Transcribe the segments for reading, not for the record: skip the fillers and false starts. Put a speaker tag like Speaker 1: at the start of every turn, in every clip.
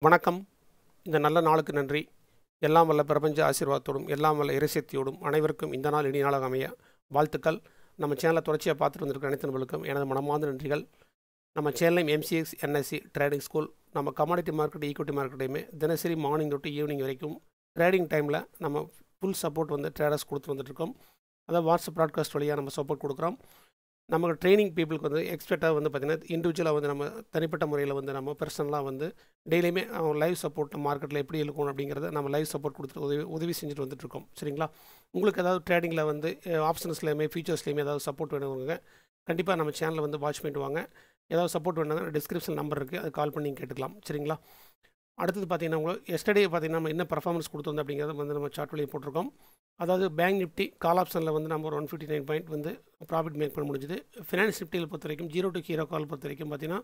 Speaker 1: வணக்கம். இந்த நல்ல நாளுக்கு நன்றி. எல்லாம் வல்ல பிரபஞ்ச ஆசீர்வாதத்தோடும் எல்லாம் வல்ல இறைசக்தியோடும் அனைவருக்கும் இந்த நாள் இனிய நாளாக அமைய வாழ்த்துக்கள். நம்ம சேனலை தொடர்ச்சியாக பார்த்துட்டு வந்திருக்க அனைத்து நண்பர்களுக்கும் எனது மனமார்ந்த நன்றிகள். நம்ம சேனலையும் MCX NSC ட்ரேடிங் ஸ்கூல் நம்ம கமாடிட்டி மார்க்கெட் ஈக்விட்டி மார்க்கெட்டையுமே தினசரி மார்னிங் டு ஈவினிங் வரைக்கும் ட்ரேடிங் டைமில் நம்ம ஃபுல் சப்போர்ட் வந்து ட்ரேடர்ஸ் கொடுத்து வந்துட்டுருக்கோம். அதாவது வாட்ஸ்அப் ப்ராட்காஸ்ட் வழியாக நம்ம சப்போர்ட் கொடுக்குறோம். நமக்கு ட்ரைனிங் பீப்புளுக்கு வந்து எக்ஸ்பர்ட்டாக வந்து பார்த்திங்கன்னா இண்டிவிஜுவலாக வந்து நம்ம தனிப்பட்ட முறையில் வந்து நம்ம பர்சனலாக வந்து டெய்லியுமே லைவ் சப்போர்ட் மார்க்கெட்டில் எப்படி இருக்கும் அப்படிங்கிறத நம்ம லைவ் சப்போர்ட் கொடுத்துட்டு உதவி செஞ்சுட்டு வந்துட்டுருக்கோம். சரிங்களா? உங்களுக்கு ஏதாவது ட்ரேடிங்கில் வந்து ஆப்ஷன்ஸ்லேயுமே ஃபியூச்சர்ஸ்லேயுமே ஏதாவது சப்போர்ட் வேணுங்க கண்டிப்பாக நம்ம சேனலில் வந்து வாட்ச் பண்ணிட்டு வாங்க. ஏதாவது சப்போர்ட் வேணும்னா டிஸ்கிரிப்ஷன் நம்பர் இருக்குது, அது கால் பண்ணி கேட்டுக்கலாம். சரிங்களா? அடுத்தது பார்த்திங்கன்னா உங்களுக்கு எஸ்டர்டே பார்த்திங்கன்னா நம்ம என்ன பர்ஃபார்மன்ஸ் கொடுத்தோம் அப்படிங்கிறத வந்து நம்ம சார்ட் வழியாக போட்டிருக்கோம். அதாவது பேங்க் நிஃப்டி கால் ஆப்ஷனில் வந்து நம்ம ஒரு 159 பாயிண்ட் வந்து ப்ராஃபிட் மேக் பண்ண முடிஞ்சுது. ஃபினான்ஸ் நிஃப்டியில் பொறுத்த வரைக்கும் 0 to ஹீரோ கால் பொறுத்த வரைக்கும் பார்த்திங்கன்னா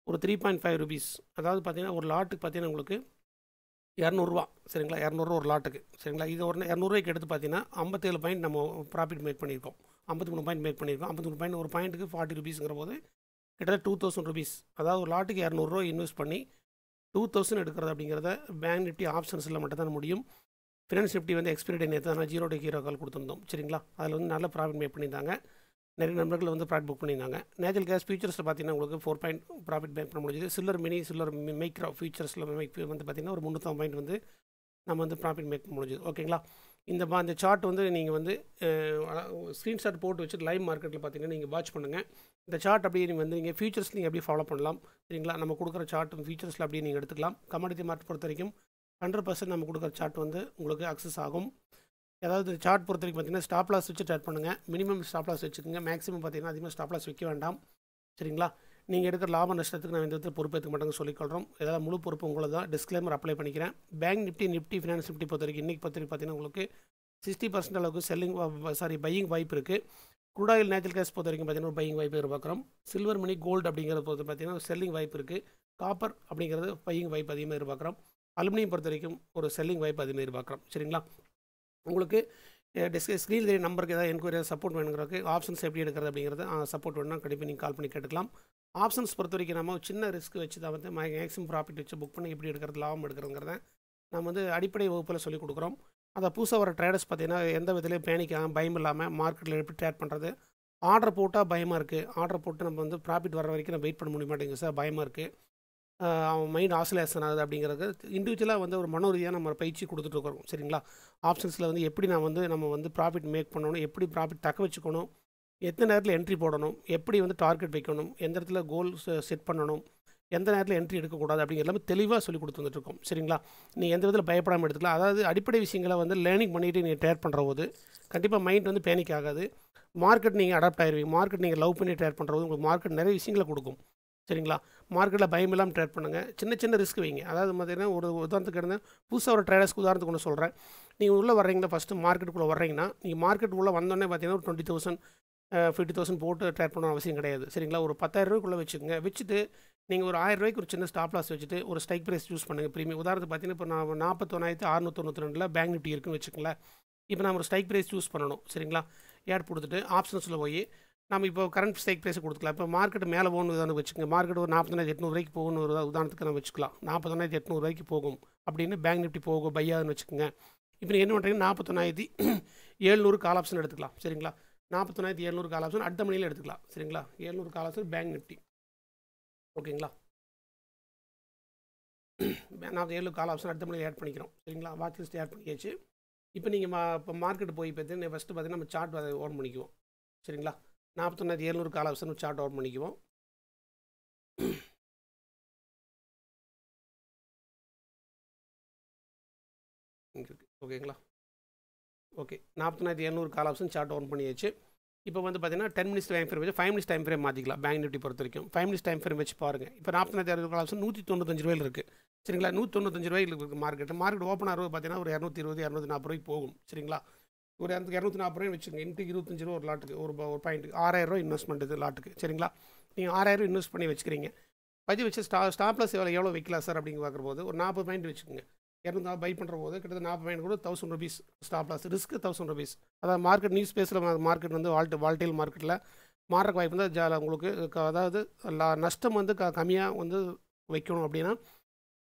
Speaker 1: ஒரு 3.5 rupees, அதாவது பார்த்திங்கன்னா ஒரு லாட்டுக்கு பார்த்திங்கன்னா உங்களுக்கு 200 ரூபா. சரிங்களா? 200 ரூபா ஒரு லாட்டுக்கு. சரிங்களா? இது ஒரு 200 ரூபாய்க்கு எடுத்து பார்த்திங்கன்னா 57 பாயிண்ட் நம்ம ப்ராஃபிட் மேக் பண்ணியிருக்கோம். 53 பாயிண்ட் மேக் பண்ணியிருக்கோம். 53 பாயிண்ட் ஒரு பாயிண்ட்டுக்கு 40 rupeesங்கிற போது கிட்டத்தட்ட 2000 rupees. அதாவது ஒரு லாட்டுக்கு 200 ரூபா இன்வெஸ்ட் பண்ணி 2000 எடுக்கிறது அப்படிங்கிறத பேங்க் நிஃப்டி ஆப்ஷன்ஸில் மட்டும் தான் முடியும். ஃபினான்ஸ் நிஃப்டி வந்து எக்ஸ்பைரி டே நேற்று தான் 0 to ஹீரோ கால் கொடுத்துருந்தோம். சரிங்களா? அதில் வந்து நல்ல ப்ராஃபிட் மேக் பண்ணியிருந்தாங்க. நிறைய நண்பர்கள் வந்து ப்ராஃபிட் புக் பண்ணியிருந்தாங்க. நேச்சுரல் கேஸ் ஃபியூச்சர்ஸில் பார்த்தீங்கன்னா உங்களுக்கு 4 பாயிண்ட் ப்ராஃபிட் மேக் பண்ண முடிஞ்சது. சில்வர் மைக்ரோ ஃபியூச்சர்ஸில் வந்து பார்த்திங்கன்னா ஒரு 300 பாயிண்ட் வந்து நம்ம வந்து ப்ராஃபிட் மேக் பண்ண முடிஞ்சது. ஓகேங்களா? இந்த சார்ட் வந்து நீங்கள் வந்து ஸ்க்ரீன்ஷாட் போட்டு வச்சுட்டு லைவ் மார்க்கெட்டில் பார்த்தீங்கன்னா நீங்கள் வாட்ச் பண்ணுங்கள். இந்த சார்ட் அப்படியே நீங்கள் வந்து நீங்கள் ஃபியூச்சர்ஸ் நீங்கள் எப்படி ஃபாலோ பண்ணலாம். சரிங்களா? நம்ம கொடுக்குற சார்ட் ஃபியூச்சர்ஸில் அப்படியே நீங்கள் எடுத்துக்கலாம். கமாடிட்டி மார்க்கெட் பொறுத்த வரைக்கும் 100% நம்ம கொடுக்குற சார்ட் வந்து உங்களுக்கு அக்சஸ் ஆகும். அதாவது சார்ட் பொறுத்த வரைக்கும் பார்த்தீங்கன்னா ஸ்டாப் லாஸ் வச்சு ட்ரேட் பண்ணுங்கள். மினிமம் ஸ்டாப் லாஸ் வச்சுக்கோங்க. மேக்ஸிமம் பார்த்தீங்கன்னா அதிகமாக ஸ்டாப் லாஸ் வைக்க வேண்டாம். சரிங்களா? நீங்கள் எடுக்கிற லாப நஷ்டத்துக்கு நான் இந்த விதத்தில் பொறுப்பேற்றுக்க மாட்டேங்க சொல்லிக்கொள்கிறோம். ஏதாவது முழு பொறுப்பு உங்களுக்கு தான். டிஸ்க்ளைமர் அப்ளை பண்ணிக்கிறேன். பேங்க் நிஃப்டி ஃபினான்ஸ் நிஃப்டி பொறுத்த வரைக்கும் இன்றைக்கி பொறுத்த வரைக்கும் பார்த்தீங்கன்னா உங்களுக்கு 60% அளவுக்கு பையிங் வாய்ப்பு இருக்குது. CRUDEOIL நேச்சுரல் கேஸ் பொறுத்த வரைக்கும் பார்த்தீங்கன்னா ஒரு பையிங் வாய்ப்பு எதிர்பார்க்குறோம். சில்வர் மணி கோல்டு அப்படிங்கிறத பொறுத்து பார்த்தீங்கன்னா செல்லிங் வாய்ப்பு இருக்குது. காப்பர் அப்படிங்கிறது பையிங் வாய்ப்பு அதிகமாக எதிர்பார்க்குறோம். அலுமினியம் பொறுத்த வரைக்கும் ஒரு செல்லிங் வாய்ப்பு அதிகமாக எதிர்பார்க்குறோம். சரிங்களா? உங்களுக்கு ஸ்க்ரீன் தெரிய நம்பருக்கு ஏதாவது என்கொயரி சப்போர்ட் வேணுங்கிறதுக்கு ஆப்ஷன்ஸ் எப்படி எடுக்கிறது அப்படிங்கிறது சப்போர்ட் வேணும்னா கண்டிப்பாக நீங்கள் கால் பண்ணி கேட்டுக்கலாம். ஆப்ஷன்ஸ் பொறுத்த வரைக்கும் நம்ம சின்ன ரிஸ்க் வச்சு தான் வந்து மேக்ஸிமம் ப்ராஃபிட் வச்சு புக் பண்ணி எப்படி எடுக்கிறது லாபம் எடுக்கிறதுங்கிறத நம்ம வந்து அடிப்படை வகுப்பில் சொல்லிக் கொடுக்குறோம். அதை புதுசாக வர ட்ரேடர்ஸ் பார்த்திங்கன்னா எந்த விதத்துலையும் பேனிக்காக பயம் இல்லாமல் மார்க்கெட்டில் எப்படி ட்ரேட் பண்ணுறது. ஆர்டர் போட்டால் பயமாக இருக்குது. ஆர்டர் போட்டு நம்ம வந்து ப்ராஃபிட் வர வரைக்கும் நம்ம வெயிட் பண்ண முடிய மாட்டேங்குது சார், பயமாக இருக்குது, அவன் மைண்ட் ஆசிலேஷன் ஆகுது அப்படிங்கிறது இண்டிவிஜுவலாக வந்து ஒரு மனோரீதியாக நம்ம பயிற்சி கொடுத்துட்ருக்குறோம். சரிங்களா? ஆப்ஷன்ஸில் வந்து எப்படி நம்ம வந்து ப்ராஃபிட் மேக் பண்ணணும், எப்படி ப்ராஃபிட் தக்க வச்சுக்கணும், எத்தனை நேரத்தில் என்ட்ரி போடணும், எப்படி வந்து டார்கெட் வைக்கணும், எந்த இடத்துல கோல் செட் பண்ணணும், எந்த நேரத்தில் என்ட்ரி எடுக்கக்கூடாது அப்படிங்கிற எல்லாமே தெளிவாக சொல்லி கொடுத்து வந்துட்டுருக்கோம். சரிங்களா? நீங்கள் எந்த விதத்தில் பயப்படாமல் எடுத்துக்கலாம். அதாவது அடிப்படை விஷயங்களை வந்து லேர்னிங் பண்ணிவிட்டு நீங்கள் ட்ரேட் பண்ணுற போது கண்டிப்பாக மைண்ட் வந்து பேனிக் ஆகாது. மார்க்கெட் நீங்கள் அடாப்ட் ஆகிடுவீங்க. மார்க்கெட் நீங்கள் லவ் பண்ணி ட்ரேட் பண்ணுற போது உங்களுக்கு மார்க்கெட் நிறைய விஷயங்களை கொடுக்கும். சரிங்களா? மார்க்கெட்டில் பயம் இல்லாமல் ட்ரேட் பண்ணுங்கள். சின்ன ரிஸ்க் வைங்க. அதாவது பார்த்தீங்கன்னா ஒரு உதாரணத்துக்கு இருந்தால் புதுசாக ஒரு ட்ரேடர்ஸ்க்கு உதாரணத்துக்கு ஒன்று சொல்கிறேன். நீங்கள் உள்ளே வர்றீங்கன்னா ஃபஸ்ட்டு மார்க்கெட்டுக்குள்ளே வர்றீங்கன்னா நீங்கள் மார்க்கெட்டுக்குள்ளே வந்தோடனே பார்த்தீங்கன்னா ஒரு 20,000 50,000 போட்டு ட்ரேட் பண்ண அவசியம் கிடையாது. சரிங்களா? ஒரு 10,000 ரூபாய்க்குள்ளே வச்சுக்கோங்க. வச்சுட்டு நீங்கள் ஒரு 1000 ரூபாய்க்கு ஒரு சின்ன ஸ்டாப் லாஸ் வச்சுட்டு ஒரு ஸ்ட்ரைக் ப்ரைஸ் சூஸ் பண்ணுங்கள். ப்ரீமியம் உதாரணத்துக்கு பார்த்தீங்கன்னா இப்போ நான் 41,692 பேங்க் நிஃப்டி இருக்குன்னு வச்சுக்கோங்களேன். இப்போ நம்ம ஒரு ஸ்ட்ரைக் ப்ரைஸ் சூஸ் பண்ணணும். சரிங்களா? ஏட் கொடுத்துட்டு ஆப்ஷன்ஸில் போய் நம்ம இப்போ கரண்ட் ஸ்ட்ரைக் ப்ரைஸ் கொடுத்துக்கலாம். இப்போ மார்க்கெட் மேலே போகணும் உதாரணம் வச்சுக்கோங்க. மார்க்கெட் ஒரு 41,800 ரூபாய்க்கு போகணும் ஒரு உதாரணத்துக்கு நம்ம வச்சுக்கலாம். 41,800 ரூபாய்க்கு போகும் அப்படின்னு பேங்க் நிஃப்டி போகும் பையாதுன்னு வச்சுக்கோங்க. இப்போ நீங்கள் என்ன பண்ணுறீங்கன்னா 41,700 கால் ஆப்ஷன் எடுத்துக்கலாம். சரிங்களா? 41,700 கால் ஆப்ஷன் அடுத்த மணியில் எடுத்துக்கலாம். சரிங்களா? 700 கால் ஆப்ஷன் பேங்க் நிஃப்டி. ஓகேங்களா? 47 கால் ஆப்ஷன் அடுத்த மணியில் ஆட் பண்ணிக்கிறோம். சரிங்களா? வாட்ச் லிஸ்ட் ஆட் பண்ணியாச்சு. இப்போ நீங்கள் இப்போ மார்க்கெட் போய் பார்த்தீங்கன்னா ஃபஸ்ட்டு பார்த்தீங்கன்னா நம்ம சார்ட் அதை ஓன் பண்ணிக்குவோம். சரிங்களா? 41,700 கால் ஆப்ஷன் சார்ட் ஓன் பண்ணிக்குவோம். ஓகேங்களா? Okay, 41,700 call option short on பண்ணியாச்சு. இப்போ வந்து பார்த்தீங்கன்னா 10 மினிட்ஸ் டைம் ஃப்ரேம் வச்சு 5 மினிட்ஸ் டைம் ஃப்ரேம் மாற்றிக்கலாம். பேங்க் நிஃப்டி பொறுத்த வரைக்கும் 5 மினிட்ஸ் டைம் ஃப்ரேம் வச்சு பாருங்கள். இப்போ 41,700 கால் ஆப்ஷன் 195 ரூபாயில் இருக்குது. சரிங்களா? 195 ரூபாய்க்கு இருக்குது மார்க்கெட் ஓப்பன் ஆகிறது பார்த்தீங்கன்னா ஒரு 220 240 ரூபாய்க்கு போகும். சரிங்களா? ஒரு 240 ரூபாய் வச்சுக்கோங்க. இன்ட்டு 25 ரூபா ஒரு லாட்டுக்கு ஒரு பாயிண்ட்டுக்கு 6,000 ரூபா இன்வெஸ்ட்மெண்ட் இது லாட்டுக்கு. சரிங்களா? நீங்கள் 6,000 இன்வெஸ்ட் பண்ணி வச்சுக்கிறீங்க. வச்சு ஸ்டாப் லாஸ் எவ்வளோ வைக்கலாம் சார் அப்படிங்க பார்க்குற போது ஒரு 40 பாயிண்ட் வச்சுக்கோங்க. 200 பை பண்ணுற போது கிட்டத்தட்ட 40 பாயிண்ட் கூட 1000 rupees ஸ்டாப் லாஸ். ரிஸ்க்கு 1000 rupees. அதாவது மார்க்கெட் நியூஸ் பேஸில் மார்க்கெட் வந்து வால்டைல் மார்க்கெட்டில் மாறுறக்கு வாய்ப்பு இருந்தால் உங்களுக்கு அதாவது நஷ்டம் வந்து கம்மியாக வந்து வைக்கணும் அப்படின்னா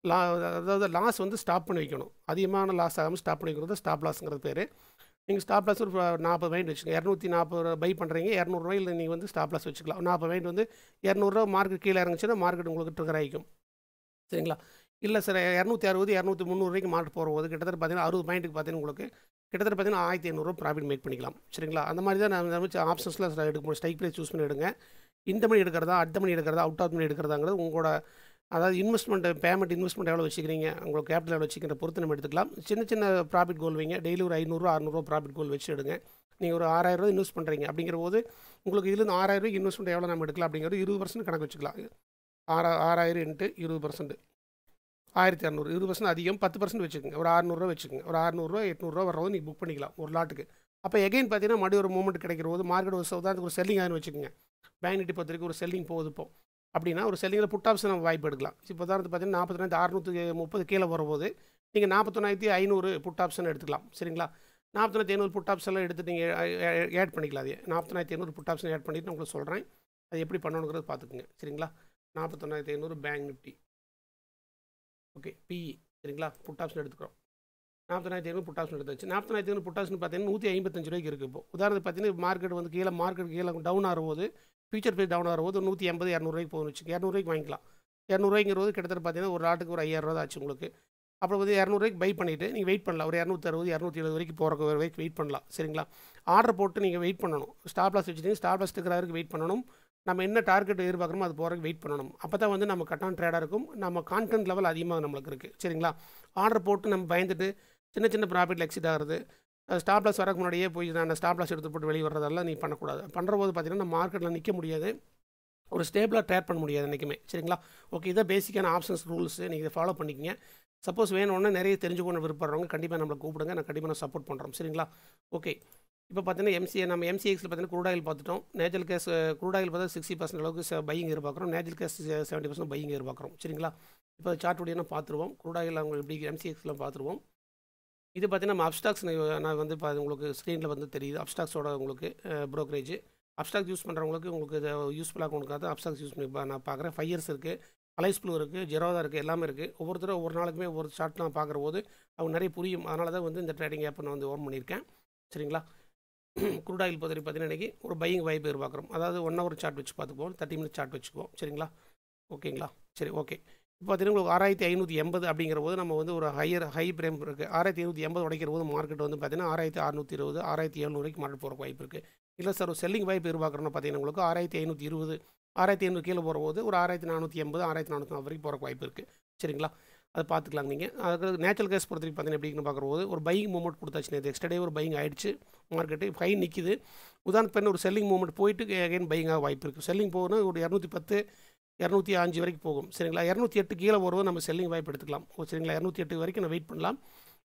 Speaker 1: அதாவது லாஸ் வந்து ஸ்டாப் பண்ணி வைக்கணும். அதிகமான லாஸ் ஆகாமல் ஸ்டாப் பண்ணி வைக்கிறது ஸ்டாப் லாஸ்ங்கிறது பேர். நீங்கள் ஸ்டாப் லாஸ் ஒரு 40 பாயிண்ட் வச்சுக்கோங்க. 240 பை பண்ணுறீங்க, 200 நீங்கள் வந்து ஸ்டாப் லாஸ் வச்சுக்கலாம். 40 பாயிண்ட் வந்து 200 மார்க்கெட் கீழே இறங்குச்சுன்னா மார்க்கெட் உங்களுக்கு ட்ரிகர் ஆகிக்கும். சரிங்களா? இல்லை சார் 260 230 மார்க்கெட் போகும்போது கிட்டத்தட்ட பார்த்தீங்கன்னா 60 பாயிண்ட்டுக்கு பார்த்தீங்கன்னா உங்களுக்கு கிட்டத்தட்ட பார்த்தீங்கன்னா 1500 ப்ராஃபிட் மேக் பண்ணிக்கலாம். சரிங்களா? அந்த மாதிரி தான் நான் வச்சு ஆப்ஷன்ஸில் எடுக்க ஸ்ட்ரைக் ப்ரைஸ் சூஸ் பண்ணி எடுங்க. இந்த மணி எடுக்கிறதா, அடுத்த மணி எடுக்கிறதா, அவுட் ஆஃப் மணி எடுக்கிறதாங்கிறது உங்களோட அதாவது பேமெண்ட் இன்வெஸ்ட்மெண்ட் எவ்வளோ வச்சுக்கிறீங்க, உங்களோட கேபிட்டல் எவ்வளோ வச்சுக்கிற பொறுத்து நம்ம எடுத்துக்கலாம். சின்ன சின்ன ப்ராஃபிட் கோல் வைங்க. டெய்லி ஒரு 500 600 ப்ராஃபிட் கோல் வச்சு எடுங்க. நீங்கள் ஒரு 6000 இன்வெஸ்ட் பண்ணுறீங்க அப்படிங்கிற போது உங்களுக்கு இதுலேருந்து 6000 இன்வெஸ்ட்மெண்ட் எவ்வளோ நம்ம எடுக்கலாம் அப்படிங்கிறது 20% கணக்கு வச்சுக்கலாம். 6000 இன்ட்டு 20%, 1200, 20% அதிகம், 10% வச்சுக்கோங்க. ஒரு 600 வச்சுக்கோங்க. ஒரு 600 800 வரவும் நீங்கள் புக் பண்ணிக்கலாம் ஒரு லாட்டுக்கு. அப்போ எகைன் பார்த்தீங்கன்னா மறுபடியும் ஒரு மூமெண்ட் கிடைக்கிற போது மார்க்கெட் ஒரு உதாரணத்துக்கு ஒரு செல்லிங் ஆகுன்னு வச்சுக்கோங்க. பேங்க் நிஃப்டி பொறுத்த வரைக்கும் ஒரு செல்லிங் போகுது இப்போ அப்படின்னா ஒரு செல்லிங்கில் புட் ஆப்ஷன் நம்ம வாய்ப்பு எடுக்கலாம். இப்போ உதாரணத்துக்கு பார்த்தீங்கன்னா 44630 கீழே வரும்போது நீங்கள் 41500 புட் ஆப்ஷன் எடுத்துக்கலாம். சரிங்களா? 41500 புட் ஆப்ஷன்லாம் எடுத்து நீங்கள் ஆட் பண்ணிக்கலாம். அதே 41500 புட் ஆப்ஷன் ஆட் பண்ணிவிட்டு உங்களுக்கு சொல்கிறேன் அது எப்படி பண்ணணுங்கிறது பார்த்துக்குங்க. சரிங்களா? 41500 பேங்க் நிஃப்டி ஓகே பிஇ. சரிங்களா? புட் ஆப்ஷன் எடுத்துக்கிறோம். 41500 புட் ஆப்ஷன் எடுத்தாச்சு. 41500 புட் ஆப்ஷன் பார்த்தீங்கன்னா 155 ரூபாய்க்கு இருக்குது. இப்போ உதாரணத்துக்கு பார்த்தீங்கன்னா மார்க்கெட் கீழே டவுன் ஆகும்போது ஃபியூச்சர் ப்ரைஸ் டவுன் ஆகும்போது 180 200 போகணும் வச்சு 200 வாங்கிக்கலாம். 200 கிட்டத்தட்ட பார்த்தீங்கன்னா ஒரு லாட்டுக்கு ஒரு 5000 தான் ஆச்சு உங்களுக்கு. அப்புறம் வந்து 200 பை பண்ணிவிட்டு நீங்கள் வெயிட் பண்ணலாம். ஒரு 260 270 வரைக்கும் போகிற வரைக்கும் வெயிட் பண்ணலாம். சரிங்களா? ஆர்டர் போட்டு நீங்கள் வெயிட் பண்ணணும். ஸ்டாப் லாஸ் வச்சுட்டீங்க, ஸ்டாப் லாஸ் இருக்கிற வரைக்கும் வெயிட் பண்ணணும். நம்ம என்ன டார்கெட் எதிர்பார்க்குறோமோ அது போகிறதுக்கு வெயிட் பண்ணணும். அப்போ தான் வந்து நம்ம கட்டான ட்ரேடாக இருக்கும். நம்ம கான்ஃபிடன்ட் லெவல் அதிகமாக நம்மளுக்கு இருக்குது. சரிங்களா? ஆர்டர் போட்டு நம்ம பயந்துட்டு சின்ன ப்ராஃபிட்டில் எக்ஸிட் ஆகிறது, ஸ்டாப் லாஸ் வரக்கு முன்னாடியே போய் நான் ஸ்டாப் லாஸ் எடுத்து போட்டு வெளியே வர்றதெல்லாம் நீ பண்ணக்கூடாது. பண்ணுற போது பார்த்தீங்கன்னா நம்ம மார்க்கெட்டில் நிற்க முடியாது, ஒரு ஸ்டேபிளாக ட்ரேட் பண்ண முடியாது என்றைக்குமே. சரிங்களா? ஓகே, இதான் பேசிக்கான ஆப்ஷன்ஸ் ரூல்ஸு. நீங்கள் இதை ஃபாலோ பண்ணிக்கிங்க. சப்போஸ் வேணும்னா நிறைய தெரிஞ்சுக்கணும் விருப்பப்படுறவங்க கண்டிப்பாக நம்மளை கூப்பிடுங்க. நான் கண்டிப்பாக சப்போர்ட் பண்ணுறோம். சரிங்களா? ஓகே, இப்போ பார்த்தீங்கன்னா நம்ம எம்சிஎக்ஸில் பார்த்தீங்கன்னா க்ரூடாயில் பார்த்துட்டோம். நேச்சுரல் கேஸ் க்ரூடாயில் பார்த்தா 60% அளவுக்கு பையிங் எதிர்பார்க்குறோம். நேச்சுரல் கேஸ் 70% பையிங் எதிர்பார்க்குறோம். சரிங்களா? இப்போ சார்ட் உடைய பார்த்துருவோம். க்ரூடாயில் அவங்க எப்படி எம்சிஎக்ஸில் பார்த்துருவோம். இது பார்த்தீங்கன்னா நம்ம அப்ஸ்டாக்ஸ் நான் வந்து உங்களுக்கு ஸ்க்ரீனில் வந்து தெரியுது. அப்ஸ்டாக்ஸோட உங்களுக்கு ப்ரோக்கரேஜ். அப்ஸ்டாக்ஸ் யூஸ் பண்ணுறவங்களுக்கு உங்களுக்கு இது யூஸ்ஃபுல்லாக கொடுக்காது. அப்ஸ்டாக்ஸ் யூஸ் பண்ணி நான் பார்க்குறேன். 5 இயர்ஸ் இருக்குது, அலைஸ் ப்ளூ இருக்குது, ஜெரோதா இருக்குது, எல்லாமே இருக்குது. ஒவ்வொருத்தரும் ஒவ்வொரு நாளுக்குமே ஒவ்வொரு சார்ட் நான் பார்க்குற போது அவங்க நிறைய புரியும். அதனால தான் வந்து இந்த ட்ரேடிங் ஆப்பை நான் வந்து ஓன் பண்ணியிருக்கேன். சரிங்களா? க்ரூடாயில் பொறுத்த பார்த்தீங்கன்னா இன்றைக்கி ஒரு பையிங் வாய்ப்பு எதிர்பார்க்குறோம். அதாவது 1 ஹவர் சார்ட் வச்சுக்குவோம், 30 மினிட் சார்ட் வச்சுக்குவோம். சரிங்களா? ஓகேங்களா? சரி, ஓகே. இப்போ பார்த்தீங்கன்னா உங்களுக்கு 6580 அப்படிங்கிற போது நம்ம வந்து ஒரு ஹை பிரேம் இருக்குது. 6580 உடைக்கிற போது மார்க்கெட் வந்து பார்த்தீங்கன்னா 6620 6700 வரைக்கும் மார்க்கெட் போகிற வாய்ப்பு இருக்குது. இல்லை சார் ஒரு செல்லிங் வாய்ப்பு எதிர்பார்க்குறோன்னு பார்த்தீங்கன்னா உங்களுக்கு 6520 6500 கீழே போகிற போது ஒரு 6480 6440 வரைக்கும் போகிற வாய்ப்பு இருக்குது. சரிங்களா? அதை பார்த்துக்கலாம். நீங்கள் அதுக்கு நேச்சுரல் கேஸ் பொறுத்த வரைக்கும் பார்த்தீங்கன்னா எப்படின்னு பார்க்குற போது ஒரு பையிங் மூவ்மெண்ட் கொடுத்தாச்சு. நேற்று எக்ஸ்ட்ரா டே ஒரு பையிங் ஆகிடுச்சு. மார்க்கெட்டு ஹை நிற்கிது. உதாரணத்துக்கு ஒரு செல்லிங் மூவ்மெண்ட் போயிட்டு அகைன் பையிங்காக வாய்ப்பு இருக்குது. செல்லிங் போகணும் ஒரு 210 205 வரைக்கும் போகும். சரிங்களா? 208 கீழே வரும்போது நம்ம செல்லிங் வாய்ப்பு எடுத்துக்கலாம். சரிங்களா? 208 வரைக்கும் நான் வெயிட் பண்ணலாம்.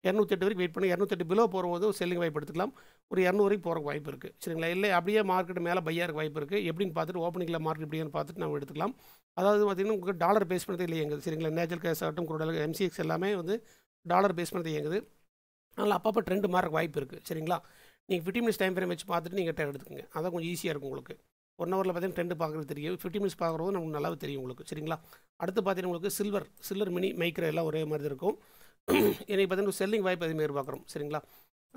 Speaker 1: 208 வரைக்கும் வெயிட் பண்ணி 208 பிலோ போகும்போது ஒரு செல்லிங் வாய்ப்பு எடுத்துக்கலாம். ஒரு 200 வரைக்கும் போகிற வாய்ப்பு இருக்குது. சரிங்களா? இல்லை அப்படியே மார்க்கெட் மேலே பையாக இருக்க வாய்ப்பு இருக்குது. எப்படின்னு பார்த்துட்டு ஓப்பனிங்கில் மார்க்கெட் எப்படின்னு பார்த்துட்டு நம்ம எடுத்துக்கலாம். அதாவது பார்த்திங்கன்னா உங்களுக்கு டாலர் பேஸ் பண்ணது இல்லை இயங்குது. சரிங்களா? நேச்சுரல் கேஸ் ஆகட்டும், க்ரூடாயில், எம்சிஎக்ஸ் எல்லாமே வந்து டாலர் பேஸ் பண்ணது இயங்குது. அதனால் அப்பப்போ ட்ரெண்டு மாற வாய்ப்பு இருக்குது. சரிங்களா? நீங்கள் 15 மினிட்ஸ் டைம் ஃப்ரேம் வச்சு பார்த்துட்டு நீங்கள் ட்ரேட் எடுத்துக்கோங்க. அதான் கொஞ்சம் ஈஸியாக இருக்கும் உங்களுக்கு. 1 ஹவரில் பார்த்தீங்கன்னா ட்ரெண்டு பார்க்குறது தெரியும். 15 மினிட்ஸ் பார்க்குறது நமக்கு நல்லாவே தெரியும் உங்களுக்கு. சரிங்களா? அடுத்து பார்த்தீங்கன்னா உங்களுக்கு சில்வர் மினி மைக்ரோ எல்லாம் ஒரே மாதிரி இருக்கும். எனக்கு பார்த்தீங்கன்னா செல்லிங் வாய்ப்பு அதேமாதிரி எதிர்பார்க்குறோம். சரிங்களா?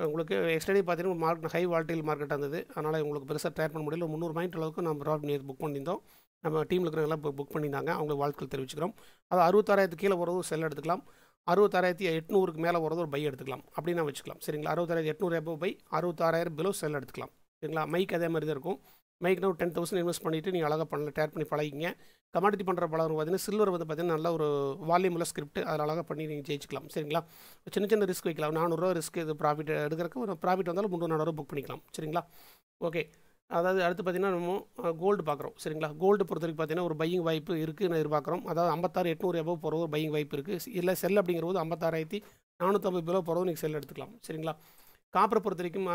Speaker 1: உங்களுக்கு எக்ஸ்ட்ரா பார்த்தீங்கன்னா மார்க்கெட் ஹை வால்டைல் மார்க்கெட்டாக இருந்தது. அதனால் உங்களுக்கு பெருசாக ட்ரேட் பண்ண முடியல. 300 பாயிண்ட் அளவுக்கு நம்ம ப்ராஃபிட் புக் பண்ணியிருந்தோம். நம்ம டீமில் இருக்கிறவங்களாம் புக் பண்ணியிருந்தாங்க. அவங்களுக்கு வாழ்த்துக்கள் தெரிவிச்சுக்கிறோம். அது 66,000 கீழே வரது ஒரு செல் எடுத்துக்கலாம். 66,800 மேலே வரது ஒரு பை எடுத்துக்கலாம். அப்படின்னு நான் வச்சுக்கலாம். சரிங்களா? 66,800 எபோ பை, 66,000 பிலோ செல் எடுத்துக்கலாம். சரிங்களா? மைக் அதே மாதிரி தான் இருக்கும். மைக்னா ஒரு 10,000 இன்வெஸ்ட் பண்ணிவிட்டு நீங்கள் அழகாக பண்ணல ட்ரேட் பண்ணி பழகிங்க. கமாடிட்டி பண்ணுற பழகம் பார்த்தீங்கன்னா சில்வர் வந்து பார்த்தீங்கன்னா நல்ல ஒரு வால்யூம் உள்ள ஸ்கிரிப்ட், அதில் அழகாக பண்ணி நீங்கள் ஜெயிச்சிக்கலாம். சரிங்களா? சின்ன ரிஸ்க் வைக்கலாம். 400 ரிஸ்க் இது ப்ராஃபிட் எடுக்கிறக்கு ஒரு ப்ராஃபிட் வந்தாலும் 300 புக் பண்ணிக்கலாம். சரிங்களா? ஓகே, அதாவது அடுத்து பார்த்தீங்கன்னா நம்ம கோல்டு பார்க்குறோம். சரிங்களா? கோல்டு பொறுத்த வரைக்கும் பார்த்தீங்கன்னா ஒரு பையிங் வாய்ப்பு இருக்குதுன்னு எதிர்பார்க்குறோம். அதாவது 56,800 எபோ போகிற ஒரு பையிங் வாய்ப்பு இருக்குது. இல்லை செல் அப்படிங்கிற போது 56,450 பிலோ போகிறதும் நீங்கள் செல் எடுத்துக்கலாம். சரிங்களா? காப்பரை பொறுத்த வரைக்கும்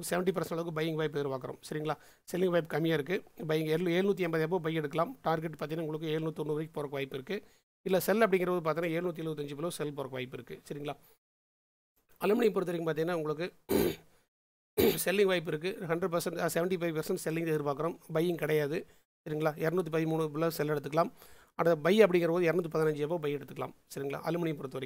Speaker 1: 70% அளவுக்கு பையிங் வாய்ப்பு எதிர்பார்க்குறோம். சரிங்களா? செல்லிங் வாய்ப்பு கம்மியாக இருக்குது. பையிங் 780 எபோ பை எடுக்கலாம். டார்கெட் பார்த்தீங்கன்னா உங்களுக்கு 790 வரைக்கும் போகிறக்கு வாய்ப்பு இருக்குது. இல்லை செல் அப்படிங்கிறது பார்த்தீங்கன்னா 775 பிலோ செல் போகிறக்கு வாய்ப்பு இருக்குது. சரிங்களா? அலுமினியம் பொறுத்த வரைக்கும் பார்த்தீங்கன்னா உங்களுக்கு செல்லிங் வாய்ப்பு இருக்குது. 100% 75% செல்லிங் எதிர்பார்க்குறோம். பையிங் கிடையாது. சரிங்களா? 213 பிலோ செல் எடுத்துக்கலாம். அடுத்த பை அப்படிங்கிற போது 215 பை எடுத்துக்கலாம். சரிங்களா? அலுமினியம் பொறுத்த வரைக்கும்